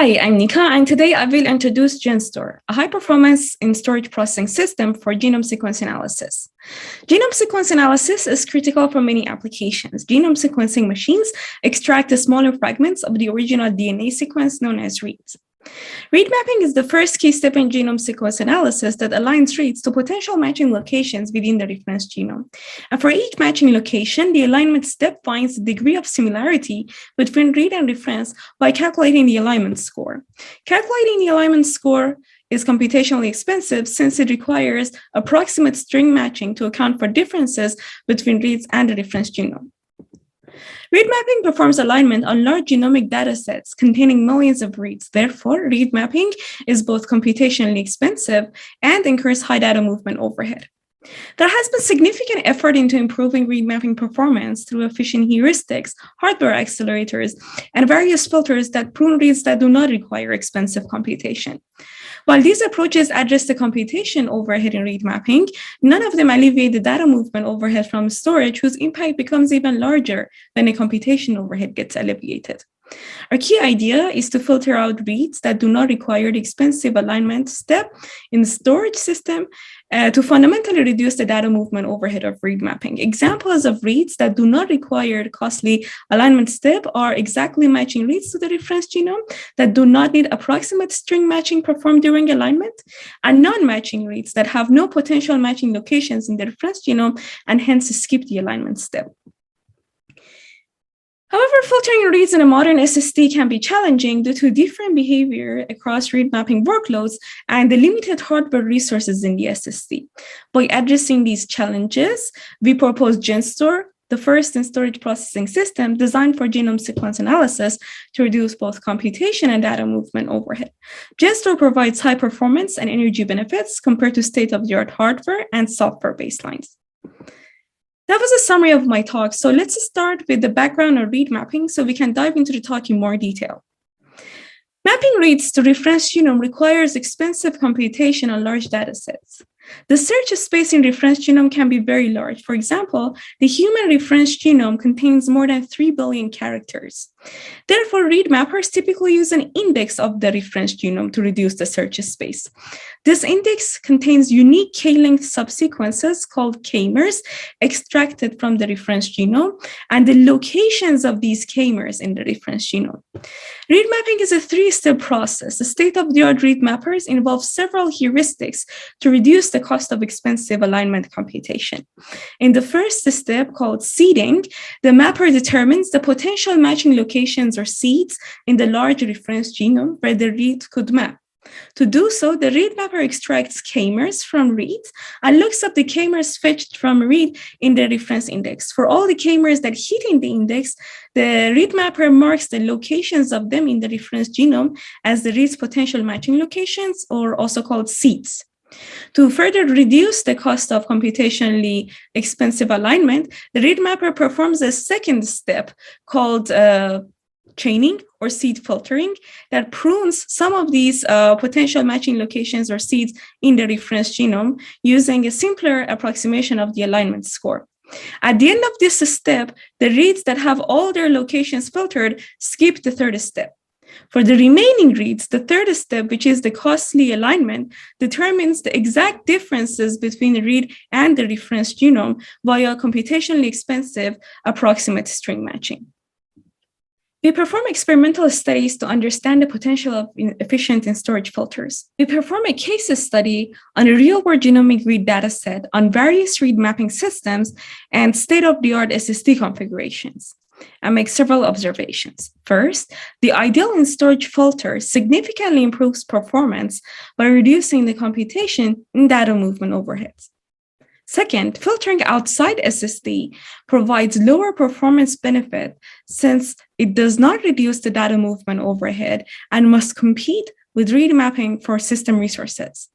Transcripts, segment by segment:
Hi, I'm Nika, and today I will introduce GenStore, a high-performance storage processing system for genome sequence analysis. Genome sequence analysis is critical for many applications. Genome sequencing machines extract the smaller fragments of the original DNA sequence known as reads. Read mapping is the first key step in genome sequence analysis that aligns reads to potential matching locations within the reference genome. And for each matching location, the alignment step finds the degree of similarity between read and reference by calculating the alignment score. Calculating the alignment score is computationally expensive since it requires approximate string matching to account for differences between reads and the reference genome. Read mapping performs alignment on large genomic datasets containing millions of reads. Therefore, read mapping is both computationally expensive and incurs high data movement overhead. There has been significant effort into improving read mapping performance through efficient heuristics, hardware accelerators, and various filters that prune reads that do not require expensive computation. While these approaches address the computation overhead in read mapping, none of them alleviate the data movement overhead from storage, whose impact becomes even larger when the computation overhead gets alleviated. Our key idea is to filter out reads that do not require the expensive alignment step in the storage system to fundamentally reduce the data movement overhead of read mapping. Examples of reads that do not require the costly alignment step are exactly matching reads to the reference genome that do not need approximate string matching performed during alignment, and non-matching reads that have no potential matching locations in the reference genome and hence skip the alignment step. However, filtering reads in a modern SSD can be challenging due to different behavior across read mapping workloads and the limited hardware resources in the SSD. By addressing these challenges, we propose GenStore, the first storage processing system designed for genome sequence analysis to reduce both computation and data movement overhead. GenStore provides high performance and energy benefits compared to state-of-the-art hardware and software baselines. That was a summary of my talk, so let's start with the background of read mapping so we can dive into the talk in more detail. Mapping reads to reference genome requires expensive computation on large datasets. The search space in reference genome can be very large. For example, the human reference genome contains more than 3 billion characters. Therefore, read mappers typically use an index of the reference genome to reduce the search space. This index contains unique K-length subsequences called k-mers extracted from the reference genome and the locations of these k-mers in the reference genome. Read mapping is a three-step process. The state-of-the-art read mappers involve several heuristics to reduce the cost of expensive alignment computation. In the first step, called seeding, the mapper determines the potential matching locations or seeds in the large reference genome where the read could map. To do so, the read mapper extracts k-mers from reads and looks up the k-mers fetched from read in the reference index. For all the k-mers that hit in the index, the read mapper marks the locations of them in the reference genome as the read's potential matching locations, or also called seeds. To further reduce the cost of computationally expensive alignment, the read mapper performs a second step called chaining or seed filtering that prunes some of these potential matching locations or seeds in the reference genome using a simpler approximation of the alignment score. At the end of this step, the reads that have all their locations filtered skip the third step. For the remaining reads, the third step, which is the costly alignment, determines the exact differences between the read and the reference genome via computationally expensive approximate string matching. We perform experimental studies to understand the potential of efficient storage filters. We perform a case study on a real-world genomic read dataset on various read mapping systems and state-of-the-art SSD configurations, and make several observations. First, the ideal storage filter significantly improves performance by reducing the computation and data movement overheads. Second, filtering outside SSD provides lower performance benefit since it does not reduce the data movement overhead and must compete with read mapping for system resources.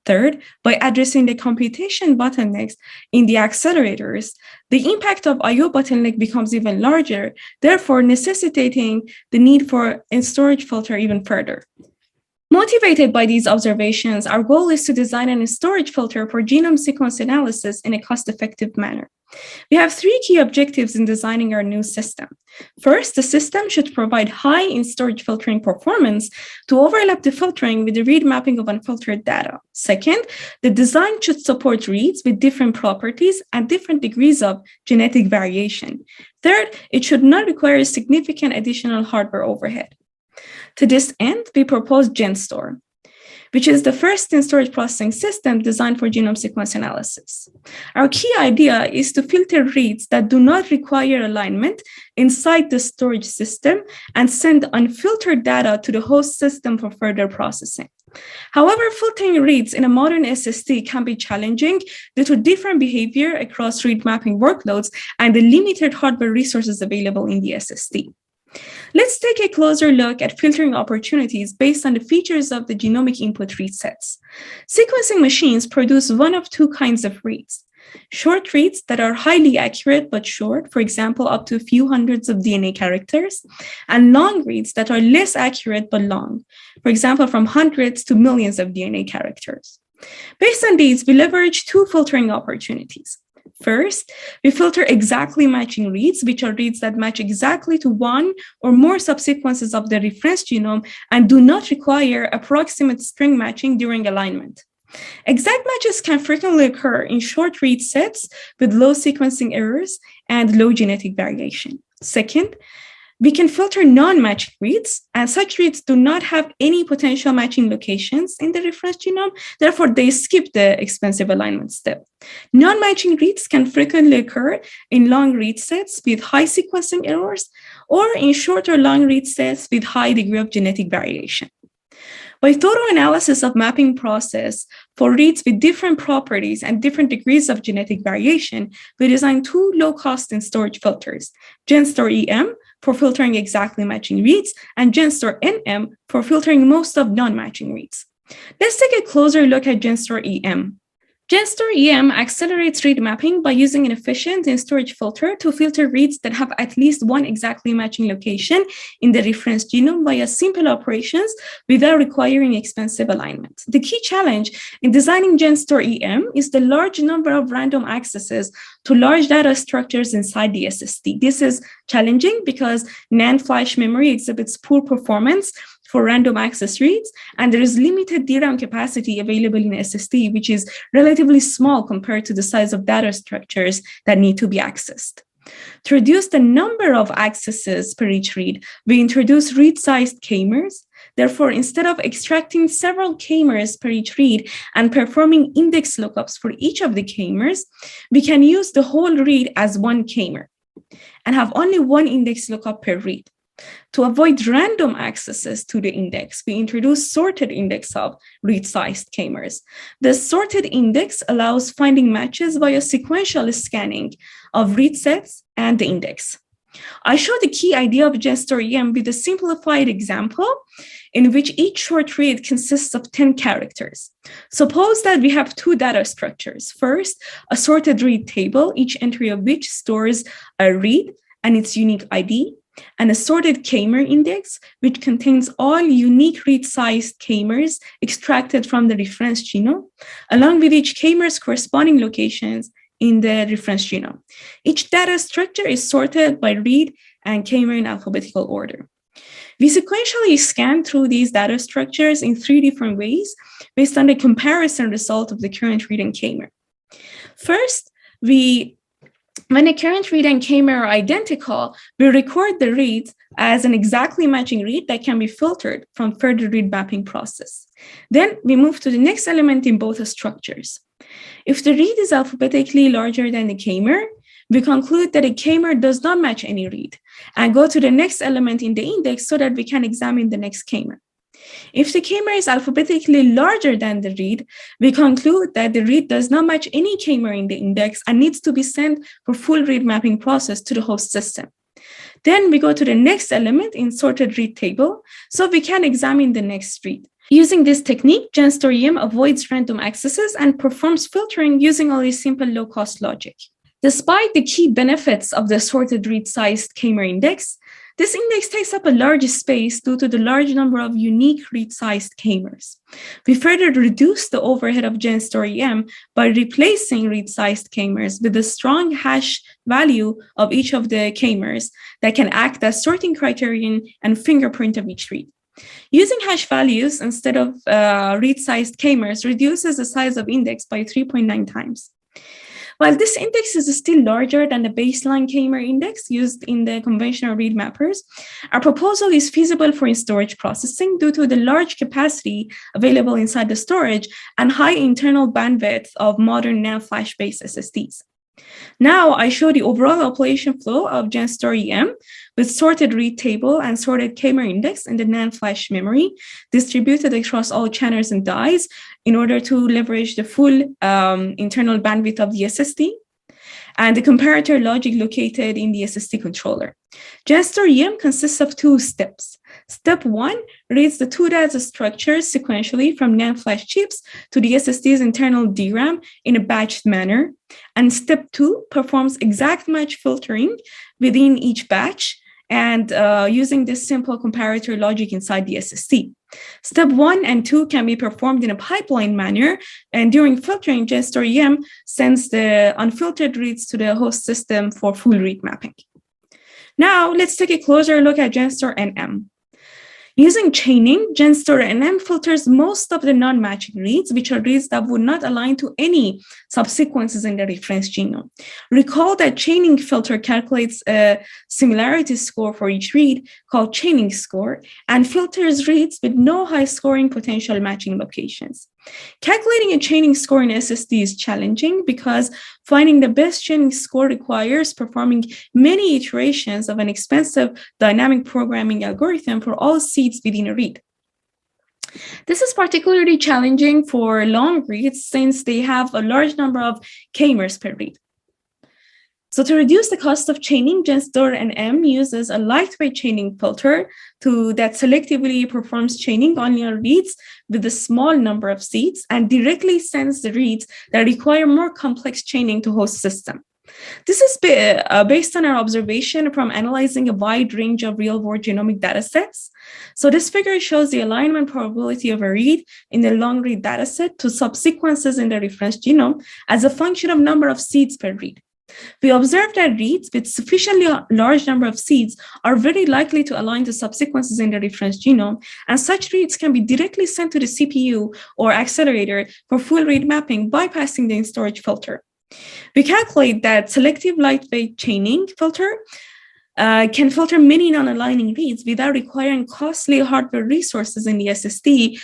Third, by addressing the computation bottlenecks in the accelerators, the impact of I/O bottleneck becomes even larger, therefore necessitating the need for a storage filter even further. Motivated by these observations, our goal is to design a storage filter for genome sequence analysis in a cost-effective manner. We have three key objectives in designing our new system. First, the system should provide high in-storage filtering performance to overlap the filtering with the read mapping of unfiltered data. Second, the design should support reads with different properties and different degrees of genetic variation. Third, it should not require significant additional hardware overhead. To this end, we propose GenStore, which is the first in-storage processing system designed for genome sequence analysis. Our key idea is to filter reads that do not require alignment inside the storage system and send unfiltered data to the host system for further processing. However, filtering reads in a modern SSD can be challenging due to different behavior across read mapping workloads and the limited hardware resources available in the SSD. Let's take a closer look at filtering opportunities based on the features of the genomic input read sets. Sequencing machines produce one of two kinds of reads: short reads that are highly accurate but short, for example, up to a few hundreds of DNA characters, and long reads that are less accurate but long, for example, from hundreds to millions of DNA characters. Based on these, we leverage two filtering opportunities. First, we filter exactly matching reads, which are reads that match exactly to one or more subsequences of the reference genome and do not require approximate string matching during alignment. Exact matches can frequently occur in short read sets with low sequencing errors and low genetic variation. Second, we can filter non-matching reads, and such reads do not have any potential matching locations in the reference genome. Therefore, they skip the expensive alignment step. Non-matching reads can frequently occur in long read sets with high sequencing errors or in short or long read sets with high degree of genetic variation. By thorough analysis of mapping process for reads with different properties and different degrees of genetic variation, we designed two low-cost in-storage filters: GenStore-EM for filtering exactly matching reads, and GenStore-NM for filtering most of non-matching reads. Let's take a closer look at GenStore-EM. GenStore-EM accelerates read mapping by using an efficient in-storage filter to filter reads that have at least one exactly matching location in the reference genome via simple operations without requiring expensive alignment. The key challenge in designing GenStore-EM is the large number of random accesses to large data structures inside the SSD. This is challenging because NAND flash memory exhibits poor performance for random access reads, and there is limited DRAM capacity available in SSD, which is relatively small compared to the size of data structures that need to be accessed. To reduce the number of accesses per each read, we introduce read-sized k-mers. Therefore, instead of extracting several k-mers per each read and performing index lookups for each of the k-mers, we can use the whole read as one k-mer and have only one index lookup per read. To avoid random accesses to the index, we introduce sorted index of read-sized k-mers. The sorted index allows finding matches via sequential scanning of read sets and the index. I show the key idea of GenStore-EM with a simplified example in which each short read consists of 10 characters. Suppose that we have two data structures. First, a sorted read table, each entry of which stores a read and its unique ID, and a sorted k-mer index, which contains all unique read-sized k-mers extracted from the reference genome, along with each k-mer's corresponding locations in the reference genome. Each data structure is sorted by read and k-mer in alphabetical order. We sequentially scan through these data structures in three different ways based on the comparison result of the current read and k-mer. First, when a current read and k-mer are identical, we record the read as an exactly matching read that can be filtered from further read mapping process. Then we move to the next element in both structures. If the read is alphabetically larger than the k-mer, we conclude that a k-mer does not match any read and go to the next element in the index so that we can examine the next k-mer. If the k-mer is alphabetically larger than the read, we conclude that the read does not match any k-mer in the index and needs to be sent for full read mapping process to the host system. Then we go to the next element in sorted read table, so we can examine the next read. Using this technique, GenStore-EM avoids random accesses and performs filtering using only simple low-cost logic. Despite the key benefits of the sorted read-sized k-mer index, This index takes up a large space due to the large number of unique read-sized k-mers. We further reduce the overhead of GenStore-EM by replacing read-sized k-mers with a strong hash value of each of the k-mers that can act as sorting criterion and fingerprint of each read. Using hash values instead of read-sized k-mers reduces the size of index by 3.9 times. While this index is still larger than the baseline k-mer index used in the conventional read mappers, our proposal is feasible for in-storage processing due to the large capacity available inside the storage and high internal bandwidth of modern NAND flash-based SSDs. Now I show the overall operation flow of GenStore-EM with sorted read table and sorted k-mer index in the NAND flash memory distributed across all channels and dies in order to leverage the full internal bandwidth of the SSD and the comparator logic located in the SSD controller. GenStore-EM consists of two steps. Step 1 reads the two data structures sequentially from NAND flash chips to the SSD's internal DRAM in a batched manner. And step 2 performs exact match filtering within each batch and using this simple comparator logic inside the SSD. Step 1 and 2 can be performed in a pipeline manner, and during filtering, GenStore-EM sends the unfiltered reads to the host system for full read mapping. Now, let's take a closer look at GenStore-NM. Using chaining, GenStore-NM filters most of the non-matching reads, which are reads that would not align to any subsequences in the reference genome. Recall that chaining filter calculates a similarity score for each read called chaining score and filters reads with no high scoring potential matching locations. Calculating a chaining score in SSD is challenging because finding the best chaining score requires performing many iterations of an expensive dynamic programming algorithm for all seeds within a read. This is particularly challenging for long reads since they have a large number of k-mers per read. So to reduce the cost of chaining, GenStore-NM uses a lightweight chaining filter that selectively performs chaining only on reads with a small number of seeds and directly sends the reads that require more complex chaining to host system. This is based on our observation from analyzing a wide range of real-world genomic datasets. So this figure shows the alignment probability of a read in the long read dataset to subsequences in the reference genome as a function of number of seeds per read. We observed that reads with sufficiently large number of seeds are very likely to align to subsequences in the reference genome, and such reads can be directly sent to the CPU or accelerator for full read mapping, bypassing the in-storage filter. We calculate that selective lightweight chaining filter can filter many non-aligning reads without requiring costly hardware resources in the SSD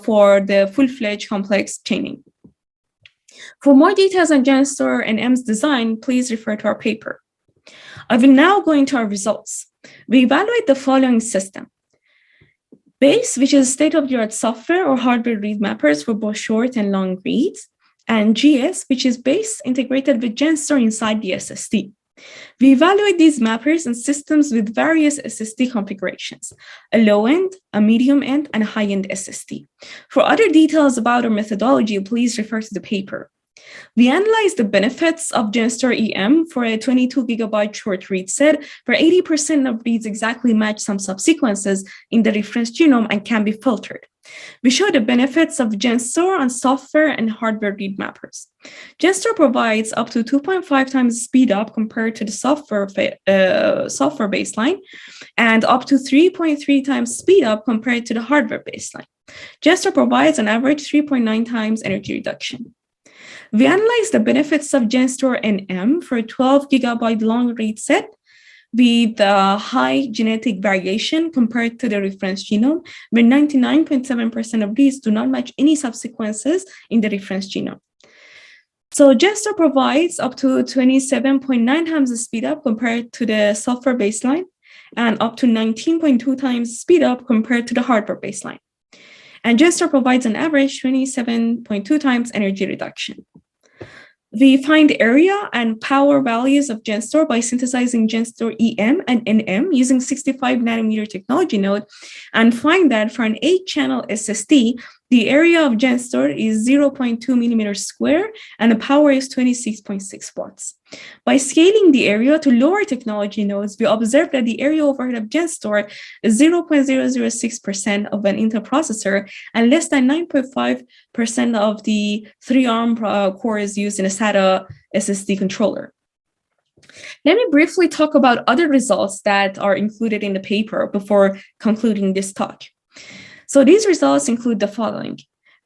for the full-fledged complex chaining. For more details on GenStore-NM's design, please refer to our paper. I will now go into our results. We evaluate the following system. BASE, which is state-of-the-art software or hardware read mappers for both short and long reads, and GS, which is BASE integrated with GenStore inside the SSD. We evaluate these mappers in systems with various SSD configurations, a low-end, a medium-end, and a high-end SSD. For other details about our methodology, please refer to the paper. We analyzed the benefits of GenStore-EM for a 22 gigabyte short read set where 80% of reads exactly match some subsequences in the reference genome and can be filtered. We show the benefits of GenStore on software and hardware read mappers. GenStore provides up to 2.5 times speed up compared to the software baseline and up to 3.3 times speed up compared to the hardware baseline. GenStore provides an average 3.9 times energy reduction. We analyzed the benefits of GenStore-NM for a 12 gigabyte long read set with high genetic variation compared to the reference genome, where 99.7% of reads do not match any subsequences in the reference genome. So GenStore provides up to 27.9 times the speed up compared to the software baseline and up to 19.2 times speed up compared to the hardware baseline. And GenStore provides an average 27.2 times energy reduction. We find area and power values of GenStore by synthesizing GenStore-EM and NM using 65 nanometer technology node and find that for an 8-channel SSD, The area of GenStore is 0.2 millimeters square, and the power is 26.6 watts. By scaling the area to lower technology nodes, we observed that the area overhead of GenStore is 0.006% of an Intel processor and less than 9.5% of the 3-ARM cores used in a SATA SSD controller. Let me briefly talk about other results that are included in the paper before concluding this talk. So these results include the following.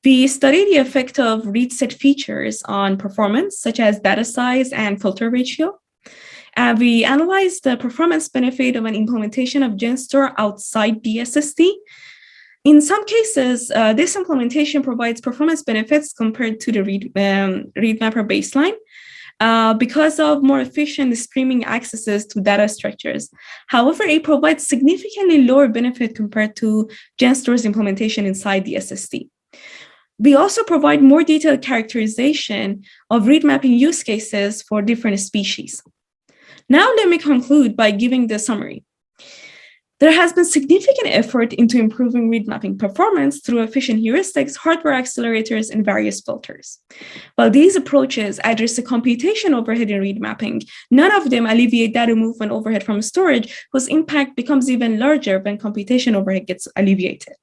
We studied the effect of read set features on performance, such as data size and filter ratio. We analyzed the performance benefit of an implementation of GenStore outside the SSD. In some cases, this implementation provides performance benefits compared to the read mapper baseline, because of more efficient streaming accesses to data structures. However, it provides significantly lower benefit compared to GenStore's implementation inside the SSD. We also provide more detailed characterization of read mapping use cases for different species. Now, let me conclude by giving the summary. There has been significant effort into improving read mapping performance through efficient heuristics, hardware accelerators, and various filters. While these approaches address the computation overhead in read mapping, none of them alleviate data movement overhead from storage, whose impact becomes even larger when computation overhead gets alleviated.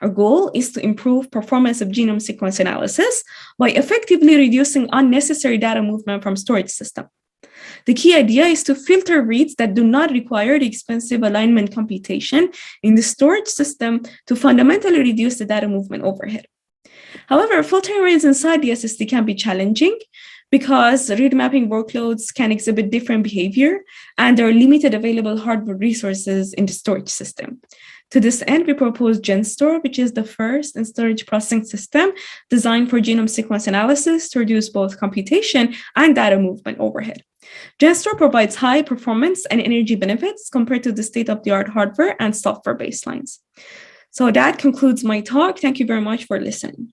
Our goal is to improve performance of genome sequence analysis by effectively reducing unnecessary data movement from storage system. The key idea is to filter reads that do not require the expensive alignment computation in the storage system to fundamentally reduce the data movement overhead. However, filtering reads inside the SSD can be challenging because read mapping workloads can exhibit different behavior and there are limited available hardware resources in the storage system. To this end, we propose GenStore, which is the first storage processing system designed for genome sequence analysis to reduce both computation and data movement overhead. GenStore provides high performance and energy benefits compared to the state-of-the-art hardware and software baselines. So that concludes my talk. Thank you very much for listening.